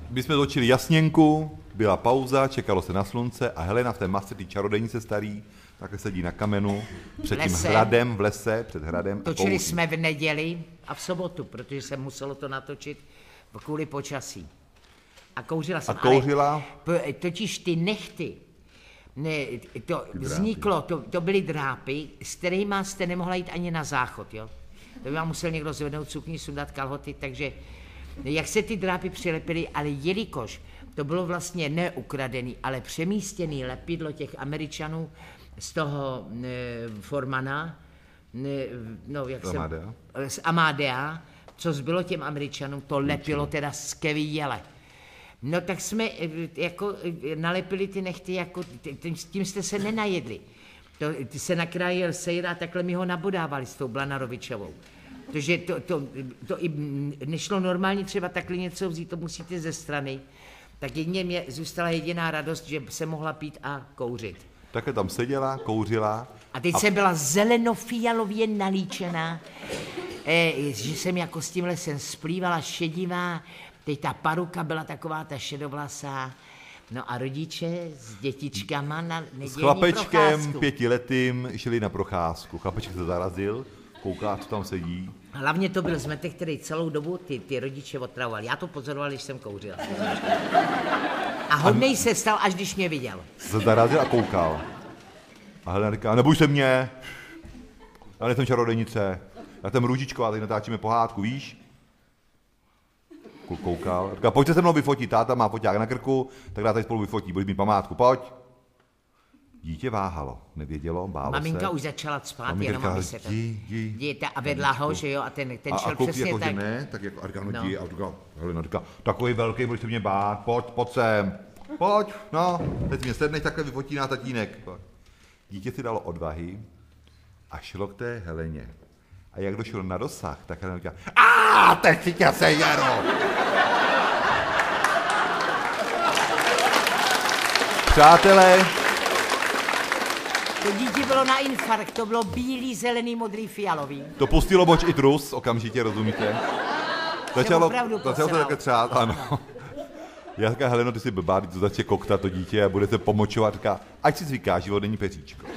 My jsme točili Jasněnku, byla pauza, čekalo se na slunce a Helena v té masce, ty čarodějnice starý, takhle sedí na kamenu, před tím hradem, v lese, před hradem. Točili jsme v neděli a v sobotu, protože jsem muselo to natočit kvůli počasí. A kouřila jsem. A kouřila? Ale totiž ty nechty, to vzniklo, to byly drápy, s kterými jste nemohla jít ani na záchod, jo. To by vám musel někdo zvednout sukni, sundat kalhoty, takže jak se ty drápy přilepily, ale jelikož to bylo vlastně neukradený, ale přemístěný lepidlo těch Američanů z toho Formana, z Amadea, co zbylo těm Američanům, to lepilo teda skvěle. No tak jsme jako nalepili ty nechty, jako tím jste se nenajedli. Ty se nakrájel sejra a takhle mi ho nabodávali s tou Blanarovičovou. Protože to i nešlo normálně třeba takhle něco vzít, to musíte ze strany. Tak jedině mě zůstala jediná radost, že se mohla pít a kouřit. Také tam seděla, kouřila. A teď jsem byla zelenofialově nalíčená, že jsem jako s tím lesem splývala šedivá, teď ta paruka byla taková ta šedovlasá. No a rodiče s dětičkama na nedělní s chlapečkem procházku. 5letým šli na procházku. Chlapeček se zarazil, kouká, co tam sedí. Hlavně to byl zmetek, který celou dobu ty rodiče otravoval. Já to pozoroval, když jsem kouřila. A hodnej se stal, až když mě viděl. Se zarazil a koukal. A Helena říká, neboj se mě, já nejsem čarodějnice, já jsem Růžičková, tady natáčíme pohádku, víš? Koukal. Říká, pojďte se mnou vyfotit, táta má foťák na krku, tak dá tady spolu vyfotí, budeš mít památku, pojď. Dítě váhalo, nevědělo, bálo Maminka se. už začala spát, Maminka jenom říká, aby se to... Jdi, a vedla ho, že jo, a ten šel přesně jako, tak. Že ne, tak jako, a říká, no. Jdi, a říká, Helena říká, takový velký, budeš se mě bát, pojď sem, pojď, no, teď mě sedneš, takhle vyfotí na tatínek. Dítě si dalo odvahy a šlo k té Heleně. A jak došel na dosah, tak Helena říká, teď si tě sejeru. Přátelé, to dítě bylo na infarkt, to bylo bílý, zelený, modrý, fialový. To pustilo moč i trus, okamžitě, rozumíte? Začalo to také třát, ano. Já říkám, Heleno, ty jsi blbá, ty to začne koktat to dítě a bude se pomočovat, říká, ať si zvyká, život není peříčko.